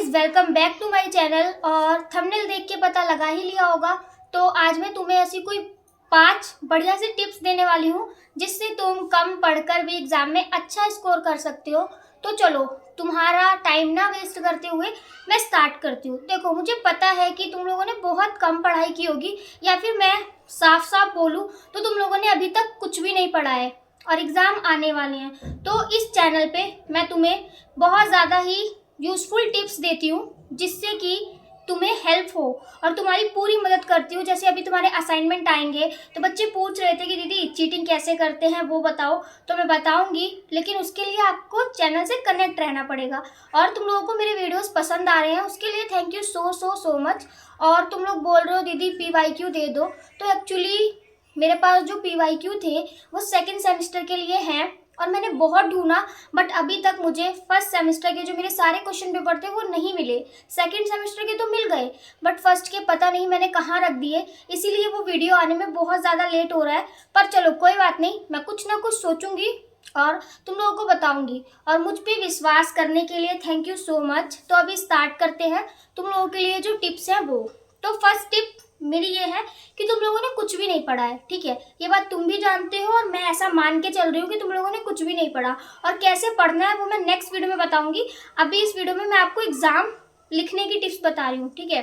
Guys, welcome back to my channel. और thumbnail देख के पता लगा ही लिया होगा, तो आज मैं तुम्हें ऐसी कोई 5 बढ़िया सी टिप्स देने वाली हूँ जिससे तुम कम पढ़कर भी एग्जाम में अच्छा स्कोर कर सकते हो। तो चलो, तुम्हारा टाइम ना वेस्ट करते हुए मैं स्टार्ट करती हूँ। देखो, मुझे पता है कि तुम लोगों ने बहुत कम पढ़ाई की होगी, या फिर मैं साफ साफ बोलूँ तो तुम लोगों ने अभी तक कुछ भी नहीं पढ़ा है और एग्ज़ाम आने वाले हैं। तो इस चैनल पे मैं तुम्हें बहुत ज़्यादा ही यूज़फुल टिप्स देती हूँ जिससे कि तुम्हें हेल्प हो और तुम्हारी पूरी मदद करती हूँ। जैसे अभी तुम्हारे असाइनमेंट आएंगे तो बच्चे पूछ रहे थे कि दीदी चीटिंग कैसे करते हैं वो बताओ, तो मैं बताऊंगी, लेकिन उसके लिए आपको चैनल से कनेक्ट रहना पड़ेगा। और तुम लोगों को मेरे वीडियोस पसंद आ रहे हैं, उसके लिए थैंक यू सो मच। और तुम लोग बोल रहे हो दीदी PYQ दे दो, तो एक्चुअली मेरे पास जो PYQ थे वो सेकेंड सेमेस्टर के लिए हैं और मैंने बहुत ढूंढा, बट अभी तक मुझे फर्स्ट सेमेस्टर के जो मेरे सारे क्वेश्चन पेपर थे वो नहीं मिले। सेकंड सेमेस्टर के तो मिल गए, बट फर्स्ट के पता नहीं मैंने कहाँ रख दिए, इसीलिए वो वीडियो आने में बहुत ज़्यादा लेट हो रहा है। पर चलो कोई बात नहीं, मैं कुछ ना कुछ सोचूंगी और तुम लोगों को बताऊंगी। और मुझ पे विश्वास करने के लिए थैंक यू सो मच। तो अभी स्टार्ट करते हैं तुम लोगों के लिए जो टिप्स हैं वो। तो फर्स्ट टिप मेरी ये है कि तुम लोगों ने कुछ भी नहीं पढ़ा है, ठीक है। ये बात तुम भी जानते हो और मैं ऐसा मान के चल रही हूँ कि तुम लोगों ने कुछ भी नहीं पढ़ा। और कैसे पढ़ना है वो मैं नेक्स्ट वीडियो में बताऊंगी। अभी इस वीडियो में मैं आपको एग्जाम लिखने की टिप्स बता रही हूँ, ठीक है।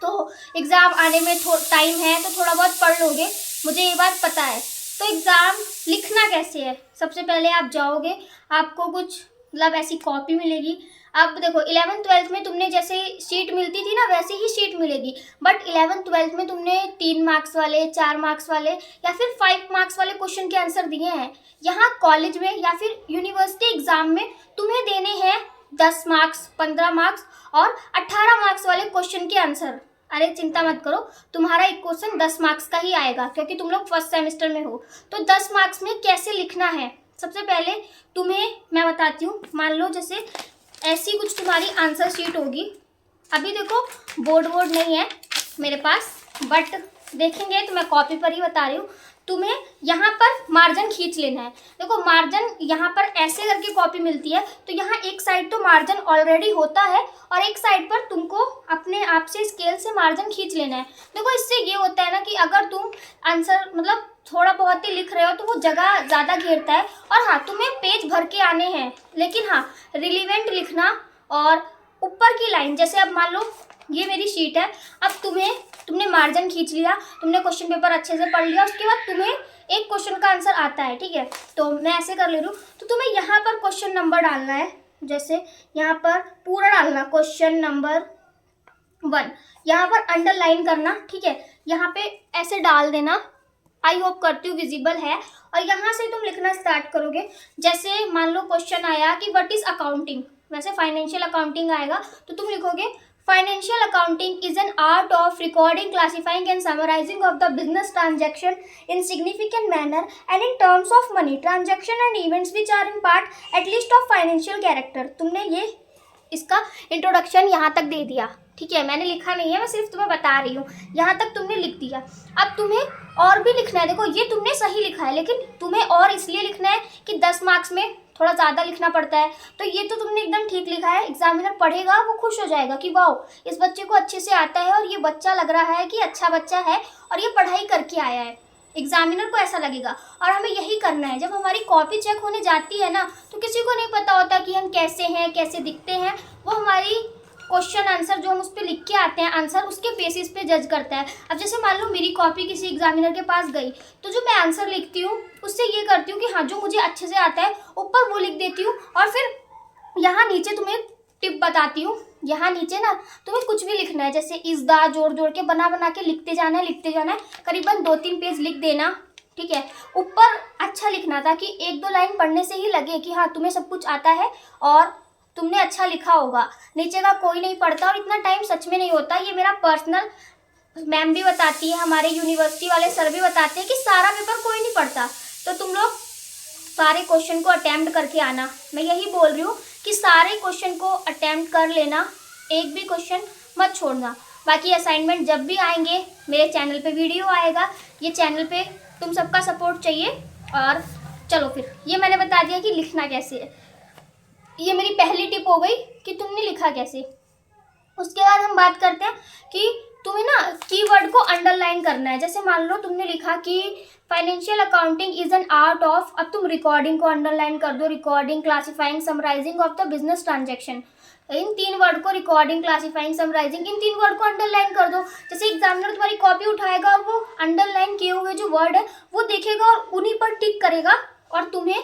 तो एग्जाम आने में टाइम है तो थोड़ा बहुत पढ़ लोगे, मुझे ये बात पता है। तो एग्जाम लिखना कैसे है, सबसे पहले आप जाओगे, आपको कुछ मतलब ऐसी कॉपी मिलेगी। अब देखो, 11th-12th में तुमने जैसे शीट मिलती थी ना वैसे ही शीट मिलेगी, बट 11th-12th में तुमने 3 मार्क्स वाले, 4 मार्क्स वाले या फिर 5 मार्क्स वाले क्वेश्चन के आंसर दिए हैं। यहाँ कॉलेज में या फिर यूनिवर्सिटी एग्जाम में तुम्हें देने हैं 10 मार्क्स, 15 मार्क्स और 18 मार्क्स वाले क्वेश्चन के आंसर। अरे चिंता मत करो, तुम्हारा एक क्वेश्चन 10 मार्क्स का ही आएगा क्योंकि तुम लोग फर्स्ट सेमेस्टर में हो। तो 10 मार्क्स में कैसे लिखना है, सबसे पहले तुम्हें मैं बताती हूँ। मान लो जैसे ऐसी कुछ तुम्हारी आंसर शीट होगी। अभी देखो बोर्ड नहीं है मेरे पास, बट देखेंगे तो मैं कॉपी पर ही बता रही हूँ। तुम्हें यहाँ पर मार्जिन खींच लेना है। देखो मार्जिन यहाँ पर ऐसे करके कॉपी मिलती है, तो यहाँ एक साइड तो मार्जिन ऑलरेडी होता है और एक साइड पर तुमको अपने आप से स्केल से मार्जिन खींच लेना है। देखो इससे ये होता है ना कि अगर तुम आंसर मतलब थोड़ा बहुत ही लिख रहे हो तो वो जगह ज़्यादा घेरता है। और हाँ, तुम्हें पेज भर के आने हैं, लेकिन हाँ रिलीवेंट लिखना। और ऊपर की लाइन, जैसे अब मान लो ये मेरी शीट है, अब तुमने मार्जिन खींच लिया, तुमने क्वेश्चन पेपर अच्छे से पढ़ लिया, उसके बाद तुम्हें एक क्वेश्चन का आंसर आता है, ठीक है। तो मैं ऐसे कर ले रही हूँ, तो तुम्हें यहाँ पर क्वेश्चन नंबर डालना है। जैसे यहाँ पर पूरा डालना क्वेश्चन नंबर 1, यहाँ पर अंडरलाइन करना, ठीक है। यहाँ पे ऐसे डाल देना, आई होप करती हूँ विजिबल है। और यहाँ से तुम लिखना स्टार्ट करोगे। जैसे मान लो क्वेश्चन आया कि व्हाट इज अकाउंटिंग, वैसे फाइनेंशियल अकाउंटिंग आएगा, तो तुम लिखोगे financial accounting is an art of recording, classifying and summarising of the business transaction in significant manner and in terms of money transaction and events which are in part at least of financial character. तुमने ये इसका introduction यहाँ तक दे दिया, ठीक है। मैंने लिखा नहीं है, मैं सिर्फ तुम्हें बता रही हूँ, यहाँ तक तुमने लिख दिया। अब तुम्हें और भी लिखना है। देखो ये तुमने सही लिखा है, लेकिन तुम्हें और इसलिए लिखना है कि 10 मार्क्स में थोड़ा ज़्यादा लिखना पड़ता है। तो ये तो तुमने एकदम ठीक लिखा है, एग्जामिनर पढ़ेगा वो खुश हो जाएगा कि वाह इस बच्चे को अच्छे से आता है और ये बच्चा लग रहा है कि अच्छा बच्चा है और ये पढ़ाई करके आया है। एग्जामिनर को ऐसा लगेगा। और हमें यही करना है। जब हमारी कॉपी चेक होने जाती है ना, तो किसी को नहीं पता होता कि हम कैसे हैं, कैसे दिखते हैं। वो हमारी क्वेश्चन आंसर जो हम उस पर लिख के आते हैं आंसर, उसके बेसिस पे जज करता है। अब जैसे मान लो मेरी कॉपी किसी एग्जामिनर के पास गई, तो जो मैं आंसर लिखती हूँ उससे ये करती हूँ कि हाँ जो मुझे अच्छे से आता है ऊपर वो लिख देती हूँ। और फिर यहाँ नीचे तुम्हें टिप बताती हूँ। यहाँ नीचे ना तुम्हें कुछ भी लिखना है, जैसे इस दा जोड़ के बना के लिखते जाना है। करीबन 2-3 पेज लिख देना, ठीक है। ऊपर अच्छा लिखना था कि 1-2 लाइन पढ़ने से ही लगे कि हाँ तुम्हें सब कुछ आता है और तुमने अच्छा लिखा होगा। नीचे का कोई नहीं पढ़ता और इतना टाइम सच में नहीं होता। ये मेरा पर्सनल मैम भी बताती है, हमारे यूनिवर्सिटी वाले सर भी बताते हैं कि सारा पेपर कोई नहीं पढ़ता। तो तुम लोग सारे क्वेश्चन को अटेम्प्ट करके आना। मैं यही बोल रही हूँ कि सारे क्वेश्चन को अटेम्प्ट कर लेना, एक भी क्वेश्चन मत छोड़ना। बाकी असाइनमेंट जब भी आएंगे मेरे चैनल पे वीडियो आएगा, ये चैनल पे तुम सबका सपोर्ट चाहिए। और चलो फिर, ये मैंने बता दिया कि लिखना कैसे है। ये मेरी पहली टिप हो गई कि तुमने लिखा कैसे। उसके बाद हम बात करते हैं कि तुम्हें ना कीवर्ड को अंडरलाइन करना है। जैसे मान लो तुमने लिखा कि financial accounting is an art of, अब तुम रिकॉर्डिंग को अंडरलाइन कर दो, recording, classifying, summarising of the business transaction. इन 3 वर्ड को, रिकॉर्डिंग, क्लासिफाइंग, समराइजिंग, इन 3 वर्ड को अंडरलाइन कर दो। जैसे एग्जामिनर तुम्हारी कॉपी उठाएगा और वो अंडरलाइन किए हुए जो वर्ड है वो देखेगा और उन्हीं पर टिक करेगा और तुम्हें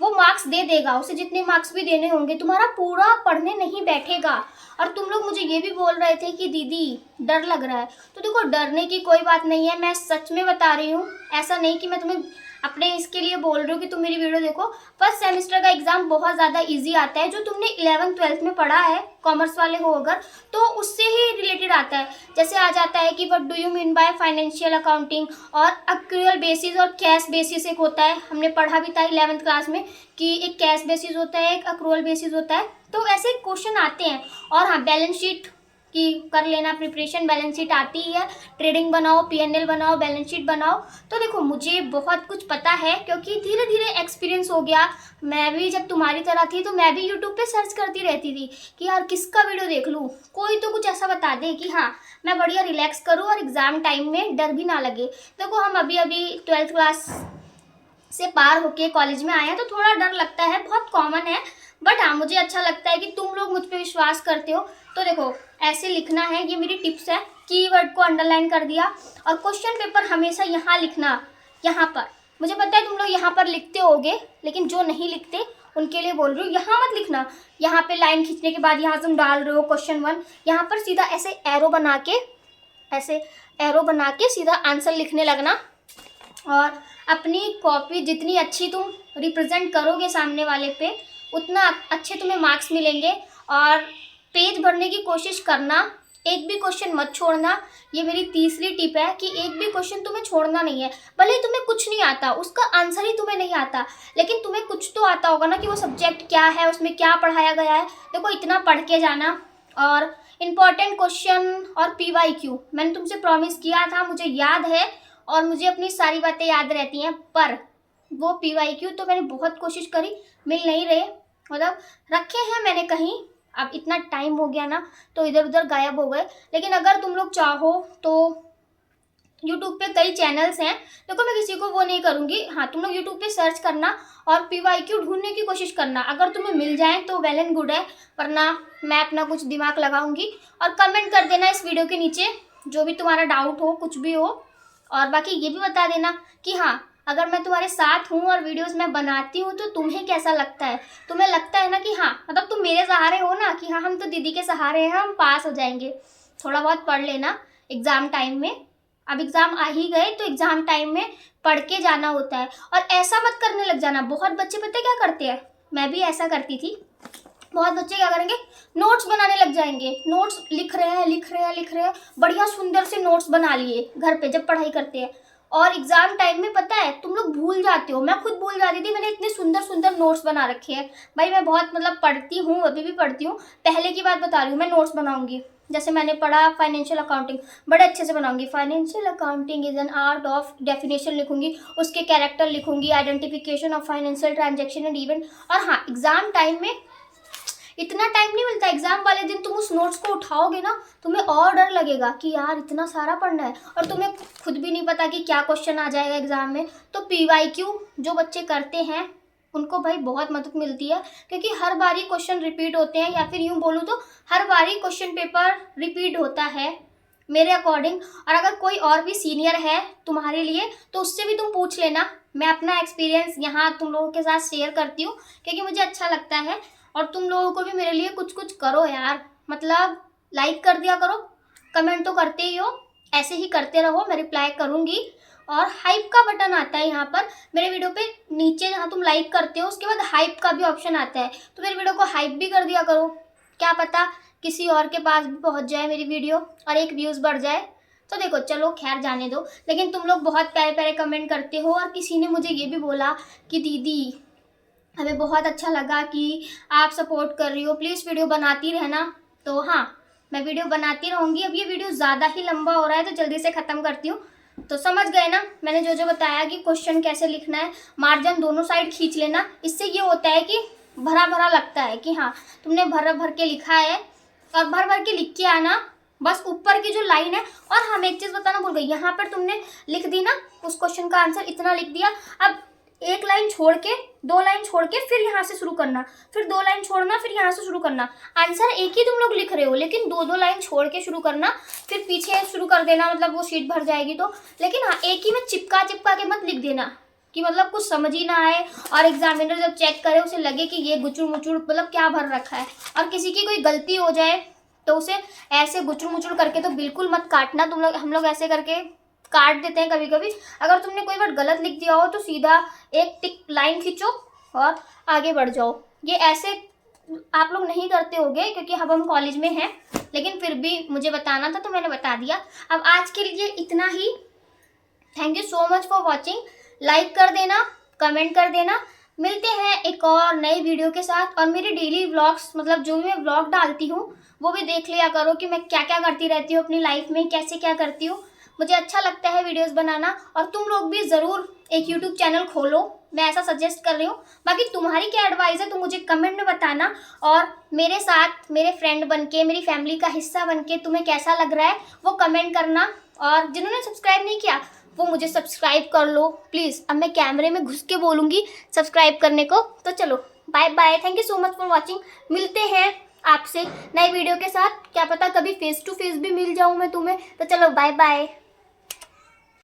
वो मार्क्स दे देगा। उसे जितने मार्क्स भी देने होंगे, तुम्हारा पूरा पढ़ने नहीं बैठेगा। और तुम लोग मुझे ये भी बोल रहे थे कि दीदी डर लग रहा है, तो देखो डरने की कोई बात नहीं है, मैं सच में बता रही हूँ। ऐसा नहीं कि मैं तुम्हें अपने इसके लिए बोल रही हूँ कि तुम मेरी वीडियो देखो। फर्स्ट सेमेस्टर का एग्जाम बहुत ज़्यादा इजी आता है, जो तुमने 11th 12th में पढ़ा है, कॉमर्स वाले हो अगर, तो उससे ही रिलेटेड आता है। जैसे आ जाता है कि what do you mean by financial accounting, और एक्रूअल बेसिस और कैश बेसिस एक होता है, हमने पढ़ा भी था 11th क्लास में कि एक कैश बेसिस होता है, एक एक्रूअल बेसिस होता है। तो ऐसे क्वेश्चन आते हैं। और हाँ, बैलेंस शीट की कर लेना प्रिपरेशन, बैलेंस शीट आती ही है, ट्रेडिंग बनाओ, पीएनएल बनाओ, बैलेंस शीट बनाओ। तो देखो मुझे बहुत कुछ पता है क्योंकि धीरे धीरे एक्सपीरियंस हो गया। मैं भी जब तुम्हारी तरह थी तो मैं भी यूट्यूब पे सर्च करती रहती थी कि यार किसका वीडियो देख लूँ, कोई तो कुछ ऐसा बता दे कि हाँ मैं बढ़िया रिलैक्स करूँ और एग्ज़ाम टाइम में डर भी ना लगे। देखो हम अभी 12th क्लास से पार होके कॉलेज में आए हैं तो थोड़ा डर लगता है, बहुत कॉमन है। बट हाँ, मुझे अच्छा लगता है कि तुम लोग मुझ पे विश्वास करते हो। तो देखो ऐसे लिखना है, ये मेरी टिप्स है। कीवर्ड को अंडरलाइन कर दिया, और क्वेश्चन पेपर हमेशा यहाँ लिखना, यहाँ पर। मुझे पता है तुम लोग यहाँ पर लिखते होगे, लेकिन जो नहीं लिखते उनके लिए बोल रही हूँ, यहाँ मत लिखना। यहाँ पे लाइन खींचने के बाद यहाँ तुम डाल रहे हो क्वेश्चन 1, यहाँ पर सीधा ऐसे एरो बना के, ऐसे एरो बना के सीधा आंसर लिखने लगना। और अपनी कॉपी जितनी अच्छी तुम रिप्रेजेंट करोगे सामने वाले पे, उतना अच्छे तुम्हें मार्क्स मिलेंगे। और पेज भरने की कोशिश करना, एक भी क्वेश्चन मत छोड़ना। ये मेरी तीसरी टिप है कि एक भी क्वेश्चन तुम्हें छोड़ना नहीं है। भले ही तुम्हें कुछ नहीं आता, उसका आंसर ही तुम्हें नहीं आता, लेकिन तुम्हें कुछ तो आता होगा ना कि वो सब्जेक्ट क्या है, उसमें क्या पढ़ाया गया है। देखो इतना पढ़ के जाना। और इम्पॉर्टेंट क्वेश्चन और PYQ मैंने तुमसे प्रॉमिस किया था, मुझे याद है, और मुझे अपनी सारी बातें याद रहती हैं, पर वो PYQ तो मैंने बहुत कोशिश करी, मिल नहीं रहे। मतलब रखे हैं मैंने कहीं, अब इतना टाइम हो गया ना तो इधर उधर गायब हो गए। लेकिन अगर तुम लोग चाहो तो यूट्यूब पे कई चैनल्स हैं, देखो मैं किसी को वो नहीं करूँगी। हाँ, तुम लोग यूट्यूब पे सर्च करना और PYQ ढूंढने की कोशिश करना। अगर तुम्हें मिल जाए तो वेल एंड गुड है, वरना मैं अपना कुछ दिमाग लगाऊंगी। और कमेंट कर देना इस वीडियो के नीचे जो भी तुम्हारा डाउट हो, कुछ भी हो। और बाकी ये भी बता देना कि हाँ, अगर मैं तुम्हारे साथ हूँ और वीडियोस मैं बनाती हूँ तो तुम्हें कैसा लगता है। तुम्हें लगता है ना कि हाँ, मतलब तुम मेरे सहारे हो ना, कि हाँ हम तो दीदी के सहारे हैं, हम पास हो जाएंगे। थोड़ा बहुत पढ़ लेना एग्ज़ाम टाइम में। अब एग्ज़ाम आ ही गए तो एग्ज़ाम टाइम में पढ़ के जाना होता है। और ऐसा मत करने लग जाना, बहुत बच्चे पता है क्या करते हैं, मैं भी ऐसा करती थी। बहुत बच्चे क्या करेंगे, नोट्स बनाने लग जाएंगे। नोट्स लिख रहे हैं, बढ़िया सुंदर से नोट्स बना लिए घर पे जब पढ़ाई करते हैं। और एग्जाम टाइम में पता है तुम लोग भूल जाते हो, मैं खुद भूल जाती थी, मैंने इतने सुंदर सुंदर नोट्स बना रखे हैं। भाई मैं बहुत मतलब पढ़ती हूँ, अभी भी पढ़ती हूँ। पहले की बात बता रही हूँ, मैं नोट्स बनाऊंगी। जैसे मैंने पढ़ा फाइनेंशियल अकाउंटिंग, बड़े अच्छे से बनाऊंगी। Financial accounting is an art of, definition लिखूंगी, उसके कैरेक्टर लिखूंगी, identification of financial transaction and event. और हाँ, एग्जाम टाइम में इतना टाइम नहीं मिलता। एग्जाम वाले दिन तुम उस नोट्स को उठाओगे ना, तुम्हें और डर लगेगा कि यार इतना सारा पढ़ना है, और तुम्हें खुद भी नहीं पता कि क्या क्वेश्चन आ जाएगा एग्जाम में। तो PYQ जो बच्चे करते हैं उनको भाई बहुत मदद मिलती है, क्योंकि हर बारी क्वेश्चन रिपीट होते हैं, या फिर यूँ बोलूँ तो हर बारी क्वेश्चन पेपर रिपीट होता है मेरे अकॉर्डिंग। और अगर कोई और भी सीनियर है तुम्हारे लिए तो उससे भी तुम पूछ लेना। मैं अपना एक्सपीरियंस यहाँ तुम लोगों के साथ शेयर करती हूँ क्योंकि मुझे अच्छा लगता है। और तुम लोगों को भी मेरे लिए कुछ कुछ करो यार, मतलब लाइक कर दिया करो, कमेंट तो करते ही हो, ऐसे ही करते रहो, मैं रिप्लाई करूँगी। और हाइप का बटन आता है यहाँ पर मेरे वीडियो पे नीचे, जहाँ तुम लाइक करते हो उसके बाद हाइप का भी ऑप्शन आता है, तो मेरे वीडियो को हाइप भी कर दिया करो। क्या पता किसी और के पास भी पहुँच जाए मेरी वीडियो और एक व्यूज़ बढ़ जाए। तो देखो चलो खैर जाने दो, लेकिन तुम लोग बहुत प्यारे प्यारे कमेंट करते हो। और किसी ने मुझे ये भी बोला कि दीदी हमें बहुत अच्छा लगा कि आप सपोर्ट कर रही हो, प्लीज़ वीडियो बनाती रहना। तो हाँ, मैं वीडियो बनाती रहूँगी। अब ये वीडियो ज़्यादा ही लंबा हो रहा है तो जल्दी से ख़त्म करती हूँ। तो समझ गए ना मैंने जो जो बताया कि क्वेश्चन कैसे लिखना है। मार्जिन दोनों साइड खींच लेना, इससे ये होता है कि भरा भरा लगता है कि हाँ तुमने भर भर के लिखा है। और भर भर के लिख के आना, बस ऊपर की जो लाइन है। और हम एक चीज़ बताना भूल गई, यहाँ पर तुमने लिख दी ना उस क्वेश्चन का आंसर, इतना लिख दिया, अब एक लाइन छोड़ के, 2 लाइन छोड़ के फिर यहाँ से शुरू करना, फिर 2 लाइन छोड़ना, फिर यहाँ से शुरू करना। आंसर एक ही तुम लोग लिख रहे हो, लेकिन 2-2 लाइन छोड़ के शुरू करना, फिर पीछे शुरू कर देना, मतलब वो शीट भर जाएगी तो। लेकिन हाँ, एक ही में चिपका चिपका के मत लिख देना कि मतलब कुछ समझ ही ना आए और एग्जामिनर जब चेक करे उसे लगे कि ये गुचुर मुचुर मतलब क्या भर रखा है। और किसी की कोई गलती हो जाए तो उसे ऐसे गुचुर मुचुर करके तो बिल्कुल मत काटना तुम लोग। हम लोग ऐसे करके काट देते हैं कभी कभी। अगर तुमने कोई बार गलत लिख दिया हो तो सीधा एक टिक लाइन खींचो और आगे बढ़ जाओ। ये ऐसे आप लोग नहीं करते होगे क्योंकि अब हम कॉलेज में हैं, लेकिन फिर भी मुझे बताना था तो मैंने बता दिया। अब आज के लिए इतना ही। Thank you so much for watching. Like कर देना, कमेंट कर देना। मिलते हैं एक और नई वीडियो के साथ। और मेरे डेली व्लॉग्स, मतलब जो भी मैं व्लॉग डालती हूँ वो भी देख लिया करो कि मैं क्या क्या करती रहती हूँ अपनी लाइफ में, कैसे क्या करती हूँ। मुझे अच्छा लगता है वीडियोस बनाना। और तुम लोग भी ज़रूर एक यूट्यूब चैनल खोलो, मैं ऐसा सजेस्ट कर रही हूँ। बाकी तुम्हारी क्या एडवाइस है तो मुझे कमेंट में बताना। और मेरे साथ मेरे फ्रेंड बनके, मेरी फैमिली का हिस्सा बनके तुम्हें कैसा लग रहा है वो कमेंट करना। और जिन्होंने सब्सक्राइब नहीं किया वो मुझे सब्सक्राइब कर लो प्लीज़। अब मैं कैमरे में घुस के बोलूँगी सब्सक्राइब करने को। तो चलो bye bye, thank you so much for watching. मिलते हैं आपसे नई वीडियो के साथ। क्या पता कभी फेस टू फेस भी मिल जाऊँ मैं तुम्हें। तो चलो बाय बाय।